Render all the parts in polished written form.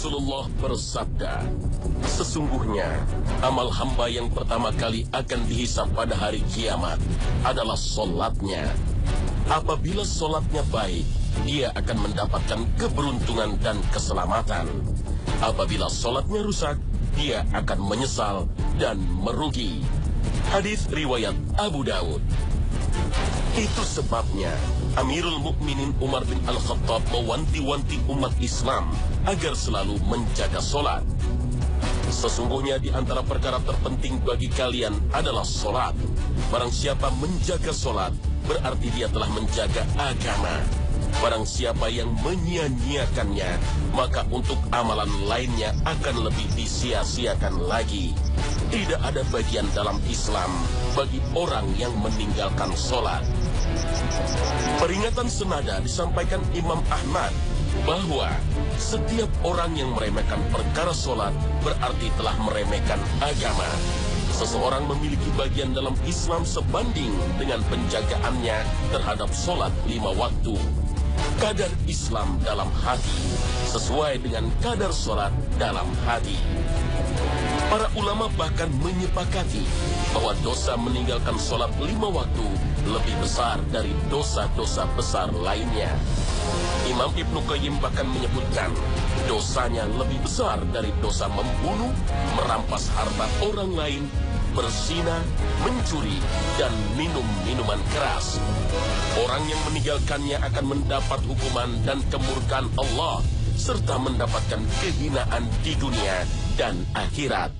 Rasulullah bersabda, sesungguhnya amal hamba yang pertama kali akan dihisab pada hari kiamat adalah solatnya. Apabila solatnya baik, dia akan mendapatkan keberuntungan dan keselamatan. Apabila solatnya rusak, dia akan menyesal dan merugi. Hadis riwayat Abu Dawud. Itu sebabnya Amirul Mukminin Umar bin Al-Khattab mewanti-wanti umat Islam agar selalu menjaga solat. Sesungguhnya di antara perkara terpenting bagi kalian adalah solat. Barang siapa menjaga solat, berarti dia telah menjaga agama. Barang siapa yang menyia-nyiakannya, maka untuk amalan lainnya akan lebih disia-siakan lagi. Tidak ada bagian dalam Islam bagi orang yang meninggalkan solat. Peringatan senada disampaikan Imam Ahmad bahwa setiap orang yang meremehkan perkara solat berarti telah meremehkan agama. Seseorang memiliki bagian dalam Islam sebanding dengan penjagaannya terhadap solat 5 waktu. Kadar Islam dalam hati sesuai dengan kadar solat dalam hati. Para ulama bahkan menyepakati bahwa dosa meninggalkan solat 5 waktu lebih besar dari dosa-dosa besar lainnya. Imam Ibnu Qayyim bahkan menyebutkan dosanya lebih besar dari dosa membunuh, merampas harta orang lain, berzina, mencuri, dan minum minuman keras. Orang yang meninggalkannya akan mendapat hukuman dan kemurkaan Allah, serta mendapatkan kehinaan di dunia dan akhirat.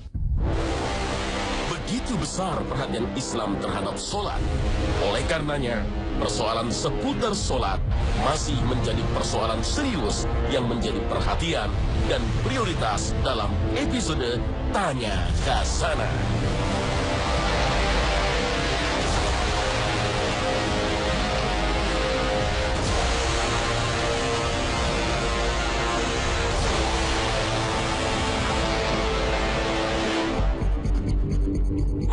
Begitu besar perhatian Islam terhadap solat. Oleh karenanya, persoalan seputar solat masih menjadi persoalan serius yang menjadi perhatian dan prioritas dalam episode Tanya Kasana.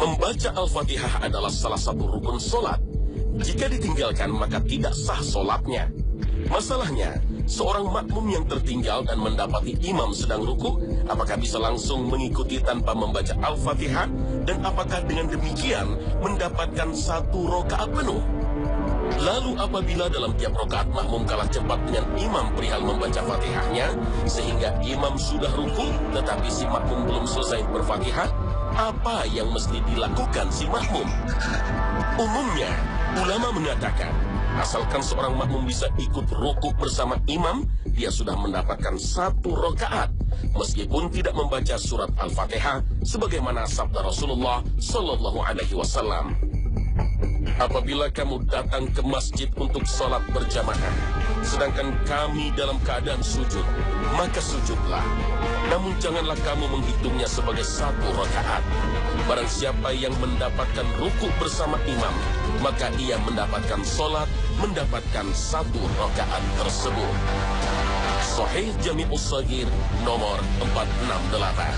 Membaca Al-Fatihah adalah salah satu rukun solat. Jika ditinggalkan maka tidak sah solatnya. Masalahnya, seorang makmum yang tertinggal dan mendapati imam sedang ruku, apakah bisa langsung mengikuti tanpa membaca Al-Fatihah? Dan apakah dengan demikian mendapatkan 1 rakaat penuh? Lalu apabila dalam tiap rakaat makmum kalah cepat dengan imam perihal membaca Fatihahnya, sehingga imam sudah ruku tetapi si makmum belum selesai berfatihah, apa yang mesti dilakukan si makmum? Umumnya, ulama mengatakan, asalkan seorang makmum bisa ikut rukuk bersama imam, dia sudah mendapatkan 1 rakaat, meskipun tidak membaca surat Al-Fatihah, sebagaimana sabda Rasulullah Sallallahu Alaihi Wasallam. Apabila kamu datang ke masjid untuk sholat berjamaah, sedangkan kami dalam keadaan sujud, maka sujudlah. Namun janganlah kamu menghitungnya sebagai 1 rakaat. Barang siapa yang mendapatkan rukuk bersama imam, maka ia mendapatkan sholat, mendapatkan 1 rakaat tersebut. Sahih Jami'us Shaghir nomor 468.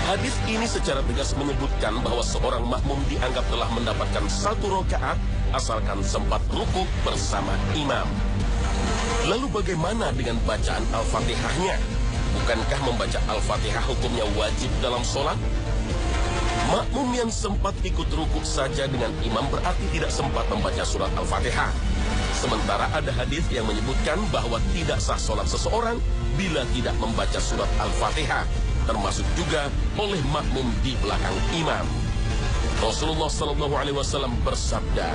Hadis ini secara tegas menyebutkan bahwa seorang makmum dianggap telah mendapatkan 1 rakaat asalkan sempat rukuk bersama imam. Lalu bagaimana dengan bacaan Al-Fatihahnya? Bukankah membaca Al-Fatihah hukumnya wajib dalam sholat? Makmum yang sempat ikut rukuk saja dengan imam berarti tidak sempat membaca surat Al-Fatihah. Sementara ada hadis yang menyebutkan bahwa tidak sah sholat seseorang bila tidak membaca surat Al-Fatihah, termasuk juga oleh makmum di belakang imam. Rasulullah Sallallahu Alaihi Wasallam bersabda,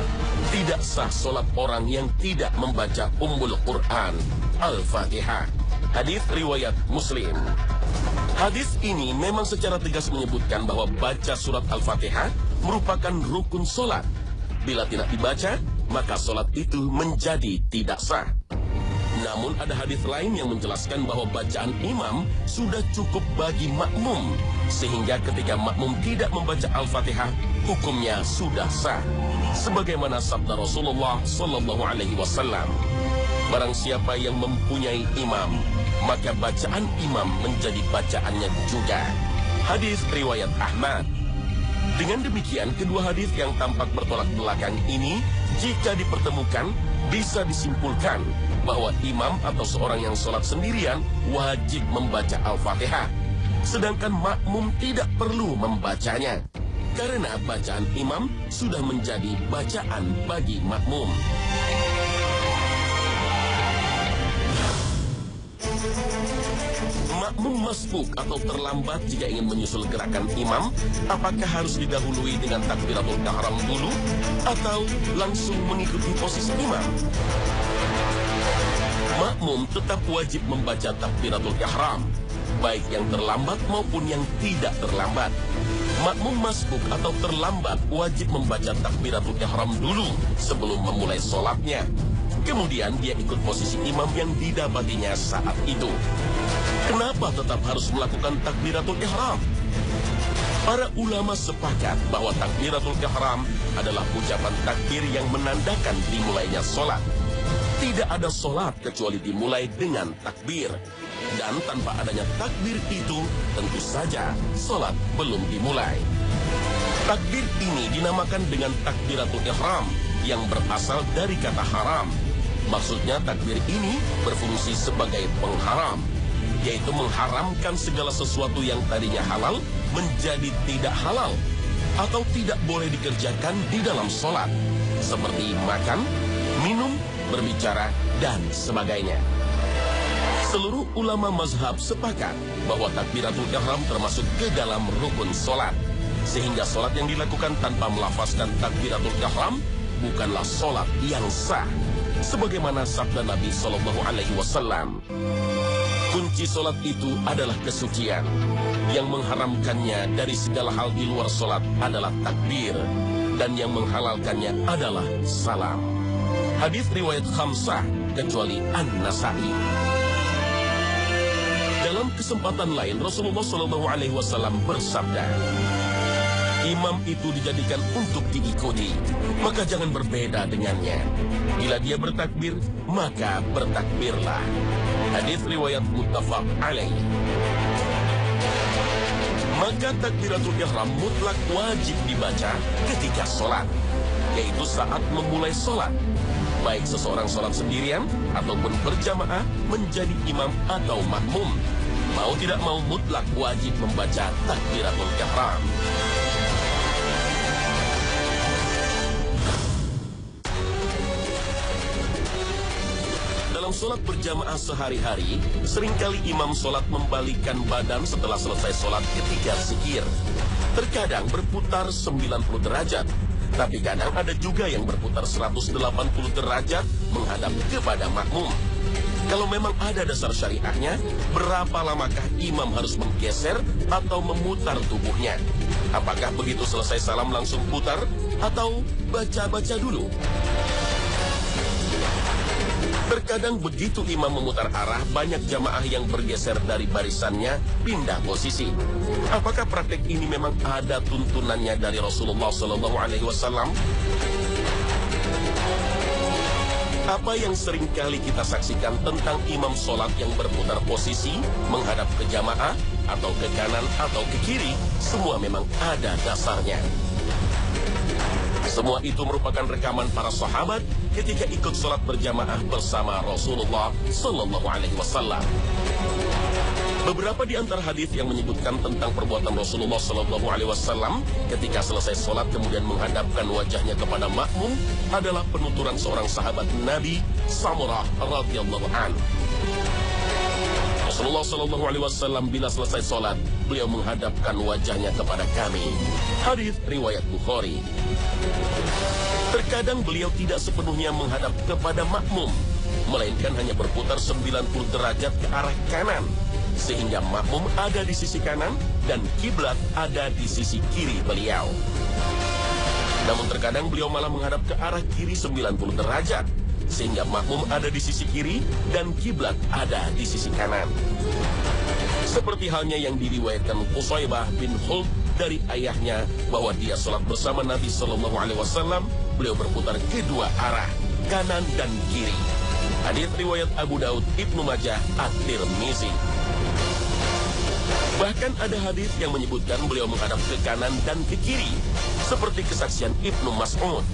tidak sah sholat orang yang tidak membaca Ummul Quran, Al-Fatihah. Hadis riwayat Muslim. Hadis ini memang secara tegas menyebutkan bahwa baca surat Al-Fatihah merupakan rukun sholat. Bila tidak dibaca, maka sholat itu menjadi tidak sah. Namun ada hadis lain yang menjelaskan bahwa bacaan imam sudah cukup bagi makmum, sehingga ketika makmum tidak membaca Al-Fatihah, hukumnya sudah sah. Sebagaimana sabda Rasulullah Sallallahu Alaihi Wasallam, barang siapa yang mempunyai imam, maka bacaan imam menjadi bacaannya juga. Hadis riwayat Ahmad. Dengan demikian, kedua hadis yang tampak bertolak belakang ini, jika dipertemukan, bisa disimpulkan bahwa imam atau seorang yang sholat sendirian wajib membaca Al-Fatihah, sedangkan makmum tidak perlu membacanya, karena bacaan imam sudah menjadi bacaan bagi makmum. Makmum masbuk atau terlambat jika ingin menyusul gerakan imam, apakah harus didahului dengan takbiratul ihram dulu atau langsung mengikuti posisi imam? Makmum tetap wajib membaca takbiratul ihram, baik yang terlambat maupun yang tidak terlambat. Makmum masbuk atau terlambat wajib membaca takbiratul ihram dulu sebelum memulai sholatnya. Kemudian dia ikut posisi imam yang didapatinya saat itu. Kenapa tetap harus melakukan takbiratul ihram? Para ulama sepakat bahwa takbiratul ihram adalah ucapan takbir yang menandakan dimulainya sholat. Tidak ada sholat kecuali dimulai dengan takbir. Dan tanpa adanya takbir itu, tentu saja sholat belum dimulai. Takbir ini dinamakan dengan takbiratul ihram yang berasal dari kata haram. Maksudnya takbir ini berfungsi sebagai pengharam, yaitu mengharamkan segala sesuatu yang tadinya halal menjadi tidak halal atau tidak boleh dikerjakan di dalam sholat, seperti makan, minum, berbicara, dan sebagainya. Seluruh ulama mazhab sepakat bahwa takbiratul ihram termasuk ke dalam rukun sholat, sehingga sholat yang dilakukan tanpa melafazkan takbiratul ihram bukanlah sholat yang sah, sebagaimana sabda Nabi Shallallahu Alaihi Wasallam. Kunci sholat itu adalah kesucian. Yang mengharamkannya dari segala hal di luar sholat adalah takbir, dan yang menghalalkannya adalah salam. Hadis riwayat khamsah kecuali An-Nasa'i. Dalam kesempatan lain Rasulullah Shallallahu Alaihi Wasallam bersabda, imam itu dijadikan untuk diikuti, maka jangan berbeda dengannya. Bila dia bertakbir, maka bertakbirlah. Hadis riwayat muttafaq alaih. Maka takbiratul ihram mutlak wajib dibaca ketika sholat, yaitu saat memulai sholat, baik seseorang sholat sendirian ataupun berjamaah menjadi imam atau makmum. Mau tidak mau mutlak wajib membaca takbiratul ihram. Dalam sholat berjamaah sehari-hari, seringkali imam sholat membalikkan badan setelah selesai sholat ketika zikir. Terkadang berputar 90 derajat, tapi kadang ada juga yang berputar 180 derajat menghadap kepada makmum. Kalau memang ada dasar syariahnya, berapa lamakah imam harus menggeser atau memutar tubuhnya? Apakah begitu selesai salam langsung putar atau baca-baca dulu? Terkadang begitu imam memutar arah, banyak jamaah yang bergeser dari barisannya, pindah posisi. Apakah praktek ini memang ada tuntunannya dari Rasulullah SAW? Apa yang seringkali kita saksikan tentang imam sholat yang berputar posisi, menghadap ke jamaah, atau ke kanan, atau ke kiri, semua memang ada dasarnya. Semua itu merupakan rekaman para sahabat ketika ikut sholat berjamaah bersama Rasulullah Sallallahu Alaihi Wasallam. Beberapa di antara hadis yang menyebutkan tentang perbuatan Rasulullah Sallallahu Alaihi Wasallam ketika selesai sholat kemudian menghadapkan wajahnya kepada makmum adalah penuturan seorang sahabat Nabi, Samurah radhiyallahu anhu. Rasulullah Sallallahu Alaihi Wasallam bila selesai sholat, beliau menghadapkan wajahnya kepada kami. Hadis riwayat Bukhari. Terkadang beliau tidak sepenuhnya menghadap kepada makmum, melainkan hanya berputar 90 derajat ke arah kanan, sehingga makmum ada di sisi kanan dan kiblat ada di sisi kiri beliau. Namun terkadang beliau malah menghadap ke arah kiri 90 derajat, sehingga makmum ada di sisi kiri dan kiblat ada di sisi kanan. Seperti halnya yang diriwayatkan Qushaybah bin Khulb dari ayahnya bahwa dia sholat bersama Nabi Sallallahu Alaihi Wasallam, beliau berputar kedua arah, kanan dan kiri. Hadits riwayat Abu Daud, Ibnu Majah, At-Tirmizi. Bahkan ada hadis yang menyebutkan beliau menghadap ke kanan dan ke kiri, seperti kesaksian Ibnu Mas'ud.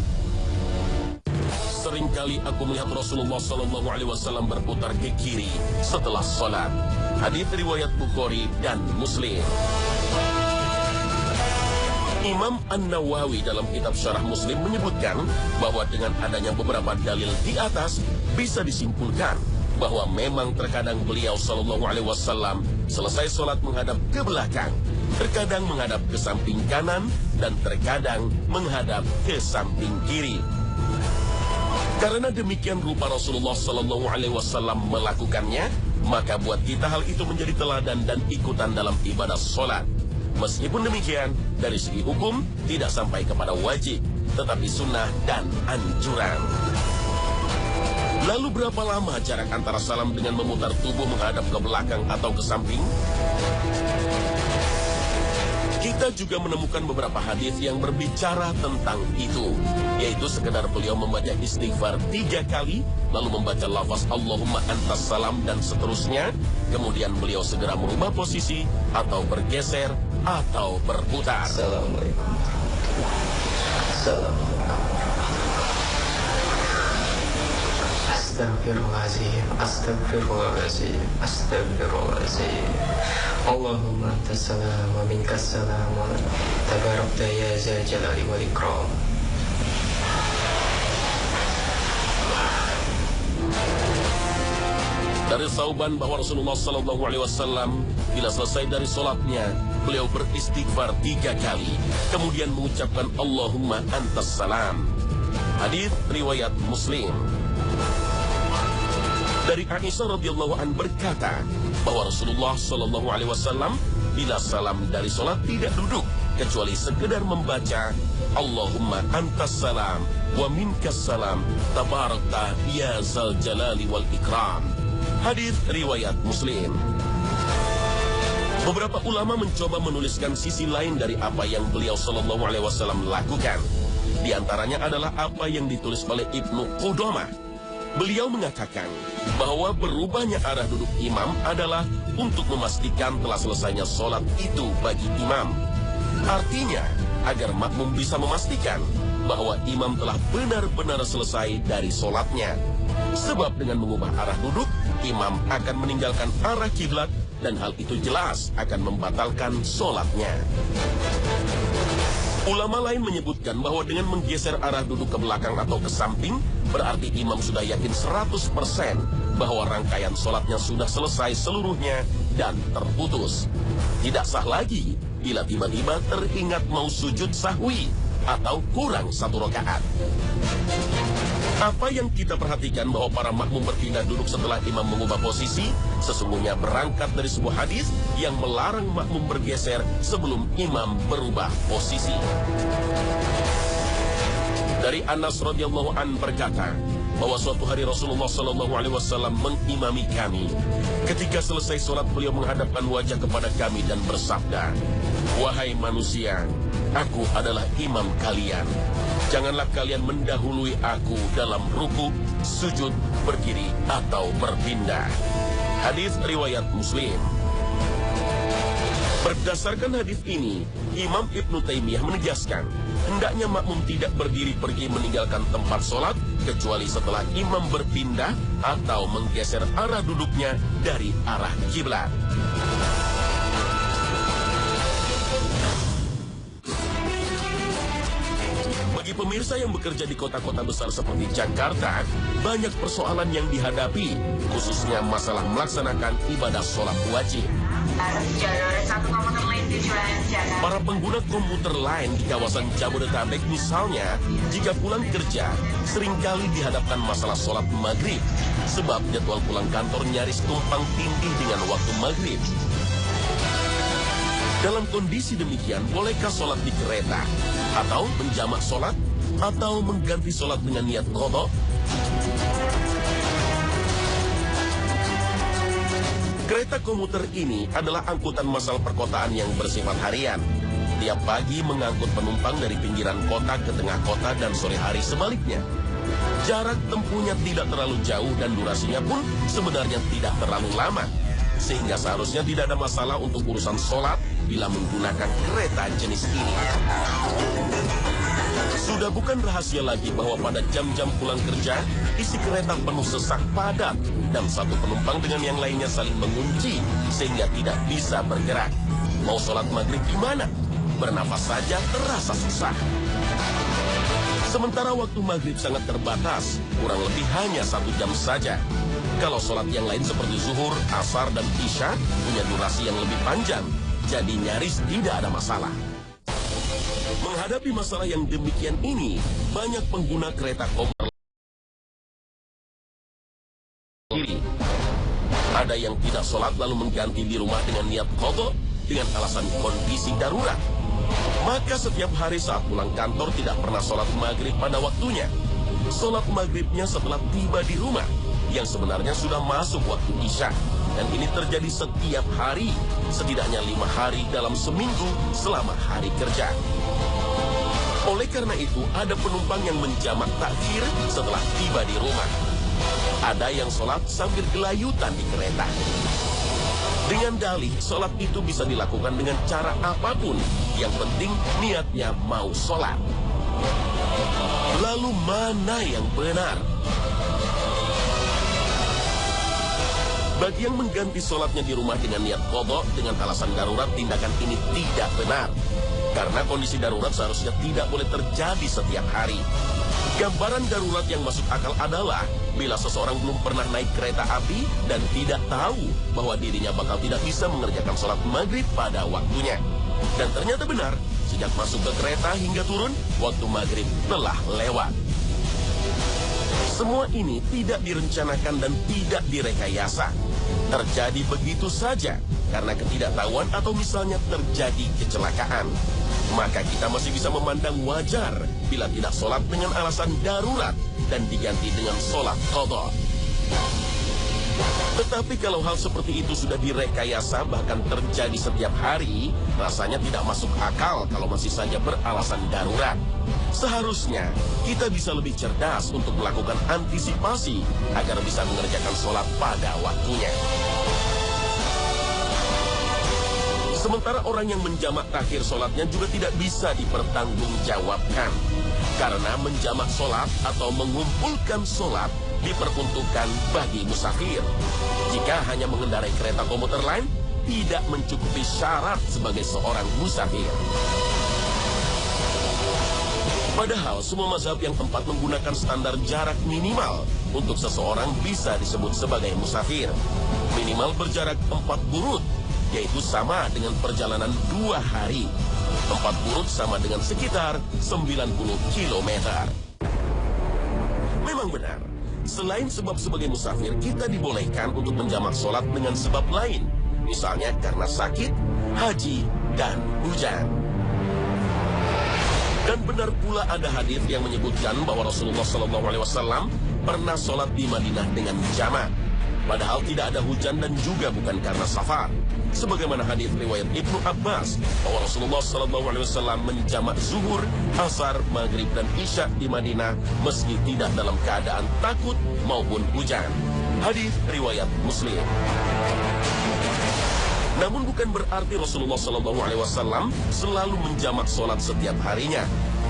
seringkali aku melihat Rasulullah SAW berputar ke kiri setelah sholat. Hadits riwayat Bukhari dan Muslim. Imam An-Nawawi dalam kitab Syarah Muslim menyebutkan bahwa dengan adanya beberapa dalil di atas bisa disimpulkan bahwa memang terkadang beliau SAW selesai sholat menghadap ke belakang, terkadang menghadap ke samping kanan, dan terkadang menghadap ke samping kiri. Karena demikian rupa Rasulullah SAW melakukannya, maka buat kita hal itu menjadi teladan dan ikutan dalam ibadah sholat. Meskipun demikian, dari segi hukum tidak sampai kepada wajib, tetapi sunnah dan anjuran. Lalu berapa lama jarak antara salam dengan memutar tubuh menghadap ke belakang atau ke samping? Kita juga menemukan beberapa hadis yang berbicara tentang itu, yaitu sekedar beliau membaca istighfar 3 kali, lalu membaca lafaz Allahumma antas salam dan seterusnya, kemudian beliau segera merubah posisi atau bergeser atau berputar. Assalamualaikum. Astagfirullahaladzim, astagfirullahaladzim, astagfirullahaladzim. Allahumma antas salam wa minkas salam wa tabarakta ya zal jalali wal ikram. Dari Sauban bahwa Rasulullah SAW bila selesai dari sholatnya, beliau beristighfar 3 kali, kemudian mengucapkan Allahumma antas salam. Hadits riwayat Muslim. Dari Aisyah radhiyallahu an berkata bahwa Rasulullah SAW bila salam dari sholat tidak duduk kecuali sekedar membaca Allahumma antas salam wa minkas salam tabarakta ya zal jalali wal ikram. Hadits riwayat Muslim. Beberapa ulama mencoba menuliskan sisi lain dari apa yang beliau SAW lakukan. Di antaranya adalah apa yang ditulis oleh Ibnu Qudamah. Beliau mengatakan bahwa berubahnya arah duduk imam adalah untuk memastikan telah selesainya sholat itu bagi imam. Artinya, agar makmum bisa memastikan bahwa imam telah benar-benar selesai dari sholatnya. Sebab dengan mengubah arah duduk, imam akan meninggalkan arah kiblat dan hal itu jelas akan membatalkan sholatnya. Ulama lain menyebutkan bahwa dengan menggeser arah duduk ke belakang atau ke samping, berarti imam sudah yakin 100% bahwa rangkaian sholatnya sudah selesai seluruhnya dan terputus. Tidak sah lagi bila tiba-tiba teringat mau sujud sahwi atau kurang 1 rakaat. Apa yang kita perhatikan bahwa para makmum berpindah duduk setelah imam mengubah posisi, sesungguhnya berangkat dari sebuah hadis yang melarang makmum bergeser sebelum imam berubah posisi. Dari Anas radhiyallahu an berkata bahwa suatu hari Rasulullah SAW mengimami kami. Ketika selesai sholat, beliau menghadapkan wajah kepada kami dan bersabda, "Wahai manusia, aku adalah imam kalian. Janganlah kalian mendahului aku dalam ruku, sujud, berdiri, atau berpindah." Hadis riwayat Muslim. Berdasarkan hadis ini, Imam Ibnu Taimiyah menegaskan, hendaknya makmum tidak berdiri pergi meninggalkan tempat sholat, kecuali setelah imam berpindah atau menggeser arah duduknya dari arah kiblat. Bagi pemirsa yang bekerja di kota-kota besar seperti Jakarta, banyak persoalan yang dihadapi, khususnya masalah melaksanakan ibadah sholat wajib. Para pengguna komuter lain di kawasan Jabodetabek misalnya, jika pulang kerja, seringkali dihadapkan masalah sholat maghrib, sebab jadwal pulang kantor nyaris tumpang tindih dengan waktu maghrib. Dalam kondisi demikian, bolehkah sholat di kereta? Atau menjamak sholat? Atau mengganti sholat dengan niat qadha? Kereta komuter ini adalah angkutan massal perkotaan yang bersifat harian. Tiap pagi mengangkut penumpang dari pinggiran kota ke tengah kota dan sore hari sebaliknya. Jarak tempuhnya tidak terlalu jauh dan durasinya pun sebenarnya tidak terlalu lama. Sehingga seharusnya tidak ada masalah untuk urusan sholat bila menggunakan kereta jenis ini. Sudah bukan rahasia lagi bahwa pada jam-jam pulang kerja, isi kereta penuh sesak padat dan satu penumpang dengan yang lainnya saling mengunci sehingga tidak bisa bergerak. Mau sholat maghrib di mana? Bernafas saja terasa susah. Sementara waktu maghrib sangat terbatas, kurang lebih hanya 1 jam saja. Kalau sholat yang lain seperti zuhur, asar, dan isya punya durasi yang lebih panjang, jadi nyaris tidak ada masalah. Menghadapi masalah yang demikian ini, banyak pengguna kereta komuter lain. Ada yang tidak sholat lalu mengganti di rumah dengan niat qadha dengan alasan kondisi darurat. Maka setiap hari saat pulang kantor tidak pernah sholat maghrib pada waktunya. Sholat maghribnya setelah tiba di rumah, yang sebenarnya sudah masuk waktu isya. Dan ini terjadi setiap hari, setidaknya 5 hari dalam seminggu selama hari kerja. Oleh karena itu, ada penumpang yang menjamak takhir setelah tiba di rumah. Ada yang sholat sambil gelayutan di kereta. Dengan dalih, sholat itu bisa dilakukan dengan cara apapun. Yang penting niatnya mau sholat. Lalu mana yang benar? Bagi yang mengganti sholatnya di rumah dengan niat qadha dengan alasan darurat, tindakan ini tidak benar. Karena kondisi darurat seharusnya tidak boleh terjadi setiap hari. Gambaran darurat yang masuk akal adalah bila seseorang belum pernah naik kereta api dan tidak tahu bahwa dirinya bakal tidak bisa mengerjakan sholat maghrib pada waktunya. Dan ternyata benar, sejak masuk ke kereta hingga turun, waktu maghrib telah lewat. Semua ini tidak direncanakan dan tidak direkayasa. Terjadi begitu saja karena ketidaktahuan atau misalnya terjadi kecelakaan. Maka kita masih bisa memandang wajar bila tidak sholat dengan alasan darurat dan diganti dengan sholat qadha. Tetapi kalau hal seperti itu sudah direkayasa bahkan terjadi setiap hari, rasanya tidak masuk akal kalau masih saja beralasan darurat. Seharusnya kita bisa lebih cerdas untuk melakukan antisipasi agar bisa mengerjakan sholat pada waktunya. Sementara orang yang menjamak takhir sholatnya juga tidak bisa dipertanggungjawabkan. Karena menjamak sholat atau mengumpulkan sholat diperuntukkan bagi musafir. Jika hanya mengendarai kereta komuter lain, tidak mencukupi syarat sebagai seorang musafir. Padahal semua mazhab yang 4 menggunakan standar jarak minimal untuk seseorang bisa disebut sebagai musafir. Minimal berjarak 4 burud, yaitu sama dengan perjalanan 2 hari. 4 burud sama dengan sekitar 90 km. Memang benar, selain sebab sebagai musafir, kita dibolehkan untuk menjamak sholat dengan sebab lain. Misalnya karena sakit, haji, dan hujan. Dan benar pula ada hadis yang menyebutkan bahwa Rasulullah SAW pernah sholat di Madinah dengan jamak. Padahal tidak ada hujan dan juga bukan karena safar. Sebagaimana hadis riwayat Ibnu Abbas bahwa Rasulullah SAW menjamak zuhur, asar, maghrib, dan isya di Madinah meski tidak dalam keadaan takut maupun hujan. Hadis riwayat Muslim. Namun bukan berarti Rasulullah SAW selalu menjamak sholat setiap harinya,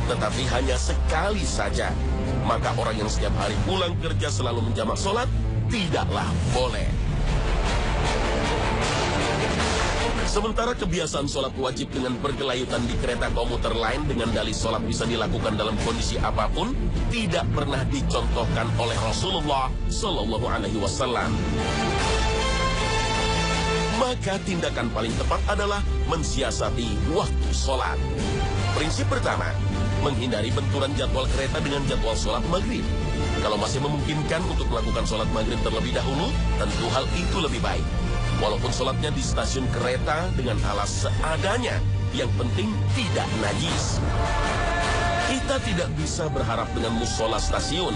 tetapi hanya sekali saja. Maka orang yang setiap hari pulang kerja selalu menjamak sholat tidaklah boleh. Sementara kebiasaan sholat wajib dengan bergelayutan di kereta komuter lain dengan dalih sholat bisa dilakukan dalam kondisi apapun tidak pernah dicontohkan oleh Rasulullah SAW. Maka tindakan paling tepat adalah mensiasati waktu sholat. Prinsip pertama, menghindari benturan jadwal kereta dengan jadwal sholat maghrib. Kalau masih memungkinkan untuk melakukan sholat maghrib terlebih dahulu, tentu hal itu lebih baik. Walaupun sholatnya di stasiun kereta dengan alas seadanya, yang penting tidak najis. Kita tidak bisa berharap dengan musola stasiun.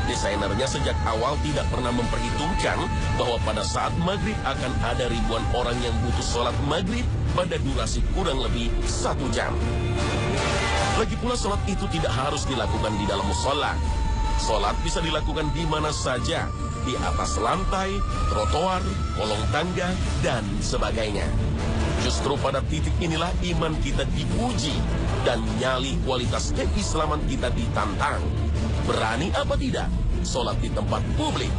Desainernya sejak awal tidak pernah memperhitungkan bahwa pada saat maghrib akan ada ribuan orang yang butuh sholat maghrib pada durasi kurang lebih 1 jam. Lagi pula sholat itu tidak harus dilakukan di dalam musola. Sholat bisa dilakukan di mana saja, di atas lantai, trotoar, kolong tangga, dan sebagainya. Justru pada titik inilah iman kita diuji dan nyali kualitas keislaman kita ditantang. Berani apa tidak sholat di tempat publik?